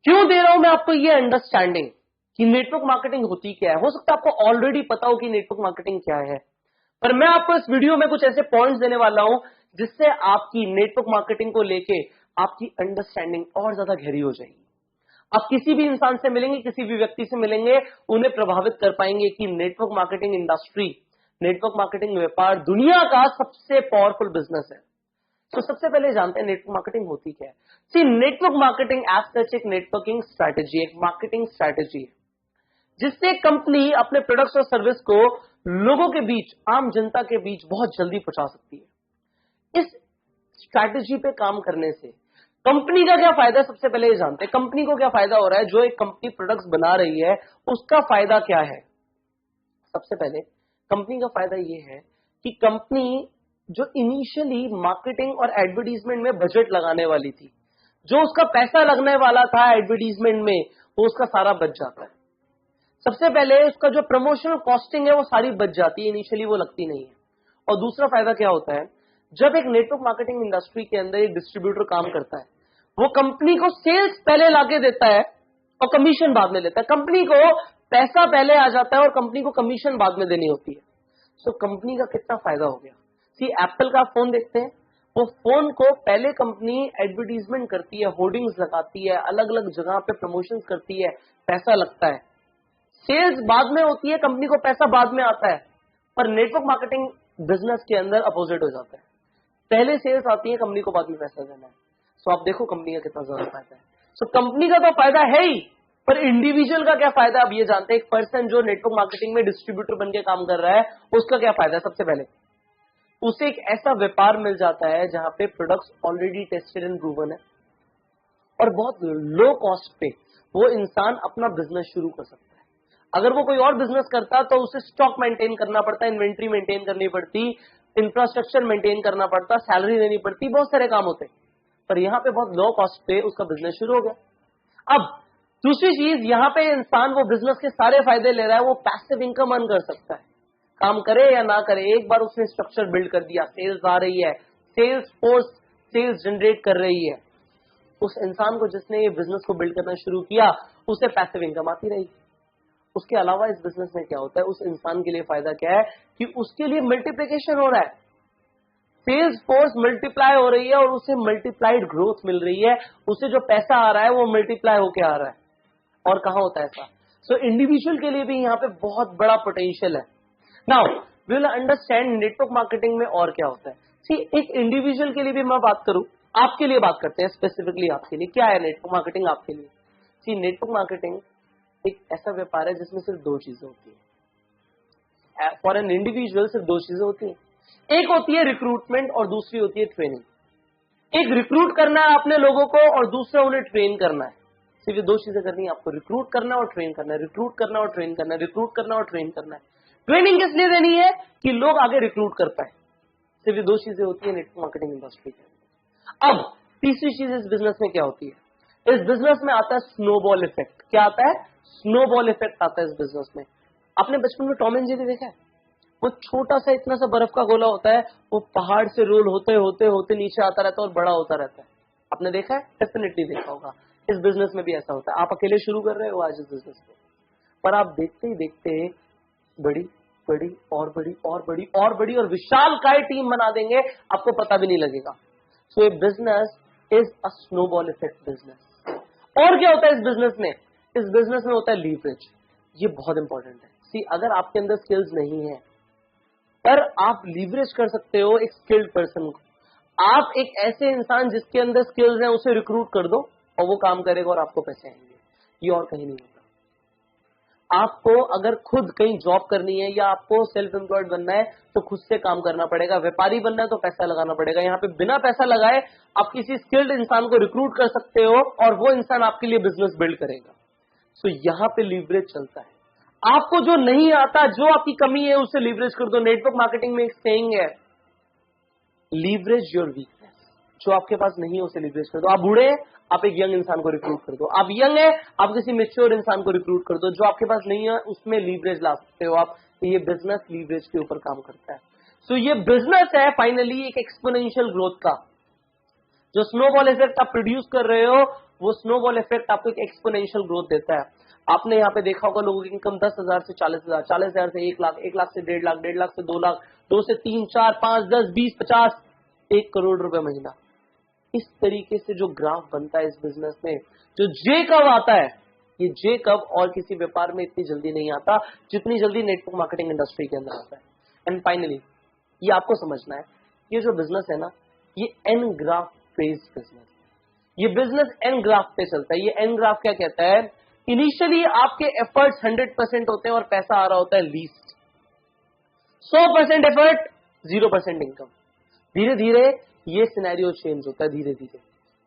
क्यों दे रहा हूं मैं आपको ये अंडरस्टैंडिंग कि नेटवर्क मार्केटिंग होती क्या है। हो सकता है आपको ऑलरेडी पता हो कि नेटवर्क मार्केटिंग क्या है, पर मैं आपको इस वीडियो में कुछ ऐसे पॉइंट्स देने वाला हूं जिससे आपकी नेटवर्क मार्केटिंग को लेके आपकी अंडरस्टैंडिंग और ज्यादा गहरी हो जाएगी। आप किसी भी इंसान से मिलेंगे, किसी भी व्यक्ति से मिलेंगे, उन्हें प्रभावित कर पाएंगे कि network marketing industry, network marketing व्यापार दुनिया का सबसे पावरफुल बिजनेस है। तो सबसे पहले जानते हैं नेटवर्क मार्केटिंग होती क्या है। सी, नेटवर्क मार्केटिंग एज सच एक नेटवर्किंग स्ट्रैटेजी, एक मार्केटिंग स्ट्रैटेजी है जिससे कंपनी अपने प्रोडक्ट्स और सर्विस को लोगों के बीच, आम जनता के बीच बहुत जल्दी पहुंचा सकती है। इस स्ट्रैटेजी पे काम करने से कंपनी का क्या फायदा है, सबसे पहले ये जानते हैं कंपनी को क्या फायदा हो रहा है। जो एक कंपनी प्रोडक्ट्स बना रही है उसका फायदा क्या है। सबसे पहले कंपनी का फायदा ये है कि कंपनी जो इनिशियली मार्केटिंग और एडवर्टीजमेंट में बजट लगाने वाली थी, जो उसका पैसा लगने वाला था एडवर्टीजमेंट में, वो उसका सारा बच जाता है। सबसे पहले उसका जो प्रमोशनल कॉस्टिंग है वो सारी बच जाती है, इनिशियली वो लगती नहीं है। और दूसरा फायदा क्या होता है, जब एक नेटवर्क मार्केटिंग इंडस्ट्री के अंदर एक डिस्ट्रीब्यूटर काम करता है, वो कंपनी को सेल्स पहले लाके देता है और कमीशन बाद में लेता है। कंपनी को पैसा पहले आ जाता है और कंपनी को कमीशन बाद में देनी होती है। सो कंपनी का कितना फायदा हो गया। सी, एप्पल का फोन देखते हैं, वो फोन को पहले कंपनी एडवर्टीजमेंट करती है, होर्डिंग्स लगाती है, अलग अलग जगह पे प्रमोशंस करती है, पैसा लगता है। सेल्स बाद में होती है, कंपनी को पैसा बाद में आता है। पर नेटवर्क मार्केटिंग बिजनेस के अंदर अपोजिट हो जाता है, पहले सेल्स आती है, कंपनी को बाद में पैसा देना है। सो आप देखो कंपनी का कितना ज्यादा फायदा है। सो कंपनी का तो फायदा है ही, पर इंडिविजुअल का क्या फायदा अब ये जानते हैं। एक पर्सन जो नेटवर्क मार्केटिंग में डिस्ट्रीब्यूटर बन के काम कर रहा है, उसका क्या फायदा है। सबसे पहले उसे एक ऐसा व्यापार मिल जाता है जहां पे products already tested and proven है और बहुत लो कॉस्ट पे वो इंसान अपना बिजनेस शुरू कर सकता है। अगर वो कोई और बिजनेस करता तो उसे स्टॉक मेंटेन करना पड़ता, इन्वेंट्री मेंटेन करनी पड़ती, इंफ्रास्ट्रक्चर मेंटेन करना पड़ता, सैलरी देनी पड़ती, बहुत सारे काम होते। पर यहां पे बहुत लो कॉस्ट पे उसका बिजनेस शुरू हो गया। अब दूसरी चीज, यहां पे इंसान वो बिजनेस के सारे फायदे ले रहा है, वो पैसिव इनकम अर्न कर सकता है, काम करे या ना करे। एक बार उसने स्ट्रक्चर बिल्ड कर दिया, सेल्स आ रही है, सेल्स फोर्स सेल्स जनरेट कर रही है, उस इंसान को जिसने ये बिजनेस को बिल्ड करना शुरू किया, उसे पैसिव इनकम आती रहेगी। उसके अलावा इस बिजनेस में क्या होता है, उस इंसान के लिए फायदा क्या है कि उसके लिए मल्टीप्लिकेशन हो रहा है, सेल्स फोर्स मल्टीप्लाई हो रही है और उसे मल्टीप्लाइड ग्रोथ मिल रही है। उसे जो पैसा आ रहा है वो मल्टीप्लाई होके आ रहा है। और कहां होता है ऐसा। सो इंडिविजुअल के लिए भी यहां पे बहुत बड़ा पोटेंशियल है। Now we will understand network marketing में और क्या होता है। सी, एक इंडिविजुअल के लिए भी मैं बात करूं, आपके लिए बात करते हैं, स्पेसिफिकली आपके लिए क्या है नेटवर्क मार्केटिंग आपके लिए। सी, नेटवर्क मार्केटिंग एक ऐसा व्यापार है जिसमें सिर्फ दो चीजें होती है। फॉर एन इंडिविजुअल सिर्फ दो चीजें होती है, एक होती है रिक्रूटमेंट और दूसरी होती है ट्रेनिंग। एक रिक्रूट करना है अपने लोगों को और दूसरा उन्हें ट्रेन करना है। सिर्फ ये दो चीजें करनी है आपको, रिक्रूट करना है और ट्रेन करना है, रिक्रूट करना और ट्रेन करना है, रिक्रूट करना और ट्रेन करना है। ट्रेनिंग किस लिए देनी है कि लोग आगे रिक्रूट कर पाए। सिर्फ ये दो चीजें होती है नेटवर्क मार्केटिंग इंडस्ट्री के अंदर। अब तीसरी चीज इस बिजनेस में क्या होती है, इस बिजनेस में आता है स्नोबॉल इफेक्ट। क्या आता है, स्नोबॉल इफेक्ट आता है इस बिजनेस में। आपने बचपन में टॉम एंड जेरी देखा है, वो छोटा सा इतना सा बर्फ का गोला होता है, वो पहाड़ से रोल होते होते होते नीचे आता रहता है और बड़ा होता रहता है। आपने देखा है, डेफिनेटली देखा होगा। इस बिजनेस में भी ऐसा होता है। आप अकेले शुरू कर रहे हो आज इस बिजनेस को, पर आप देखते ही देखते बड़ी बड़ी और बड़ी और बड़ी और बड़ी और विशाल काय टीम बना देंगे, आपको पता भी नहीं लगेगा। सो ये business is a snowball effect business. और क्या होता है इस बिजनेस में, इस बिजनेस में होता है लीवरेज। ये बहुत इंपॉर्टेंट है। सी, अगर आपके अंदर स्किल्स नहीं है पर आप लीवरेज कर सकते हो एक स्किल्ड पर्सन को। आप एक ऐसे इंसान जिसके अंदर स्किल्स हैं उसे रिक्रूट कर दो और वो काम करेगा और आपको पैसे आएंगे। ये और कहीं नहीं होता। आपको अगर खुद कहीं जॉब करनी है या आपको सेल्फ एम्प्लॉयड बनना है तो खुद से काम करना पड़ेगा। व्यापारी बनना है तो पैसा लगाना पड़ेगा। यहाँ पे बिना पैसा लगाए आप किसी स्किल्ड इंसान को रिक्रूट कर सकते हो और वो इंसान आपके लिए बिजनेस बिल्ड करेगा। सो यहाँ पे लीवरेज चलता है। आपको जो नहीं आता, जो आपकी कमी है, उसे लीवरेज कर दो। नेटवर्क मार्केटिंग में एक सेइंग है, लीवरेज योर वीकनेस। जो आपके पास नहीं है उसे लीवरेज कर दो। आप बूढ़े हैं, आप एक यंग इंसान को रिक्रूट कर दो। आप यंग है, आप किसी मैच्योर इंसान को रिक्रूट कर दो। जो आपके पास नहीं है उसमें लीवरेज ला सकते हो आप। ये बिजनेस लीवरेज के ऊपर काम करता है। सो ये बिजनेस है फाइनली एक एक्सपोनेंशियल ग्रोथ का। जो स्नोबॉल इफेक्ट आप प्रोड्यूस कर रहे हो वो स्नोबॉल इफेक्ट आपको एक एक्सपोनेंशियल ग्रोथ देता है। आपने यहाँ पे देखा होगा लोगों की इनकम 10,000 से 40,000, 40,000 से 1 लाख, 1 लाख से 1.5 लाख, 1.5 लाख से 2 लाख, 2 से 3, 4, 5, 10, 20, 50, 1 करोड़ रुपए महीना। इस तरीके से जो ग्राफ बनता है इस बिजनेस में, जो जे कब आता है, ये जे कब और किसी व्यापार में इतनी जल्दी नहीं आता जितनी जल्दी नेटवर्क मार्केटिंग इंडस्ट्री के अंदर आता है। एंड फाइनली ये आपको समझना है, ये जो बिजनेस है ना, ये एन ग्राफ बेस्ड बिजनेस, ये बिजनेस एन ग्राफ पे चलता है। ये एन ग्राफ क्या कहता है, इनिशियली आपके एफर्ट्स 100% होते हैं और पैसा आ रहा होता है लीस्ट, 100% एफर्ट 0% इनकम। धीरे धीरे ये सिनेरियो चेंज होता है, धीरे धीरे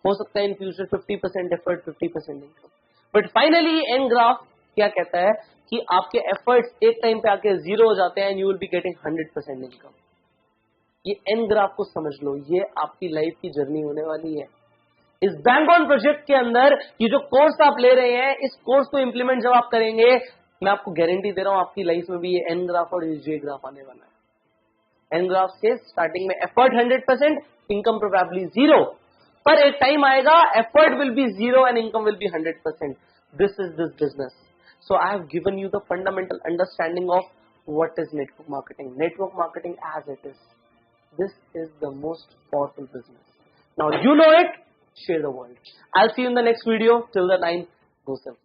हो सकता है in future 50% effort 50% income, but finally N graph क्या कहता है कि आपके एफर्ट्स एक टाइम पे आके 0 हो जाते हैं and you will be getting 100% income. ये एन ग्राफ को समझ लो, ये आपकी लाइफ की जर्नी होने वाली है। इस बैंक ऑन प्रोजेक्ट के अंदर ये जो कोर्स आप ले रहे हैं, इस कोर्स को इंप्लीमेंट जब आप करेंगे, मैं आपको गारंटी दे रहा हूं आपकी लाइफ में भी ये एन ग्राफ और ये जे ग्राफ आने वाला है। एन ग्राफ से स्टार्टिंग में एफर्ट 100%, इनकम प्रोबेबली 0, पर एक टाइम आएगा effort will be 0 and income will be 100%। This is this business. So I have given you the fundamental understanding of what is network marketing. Network marketing as it is, this is the most powerful business. Now you know it, share the world. I'll see you in the next video. Till the time, go self.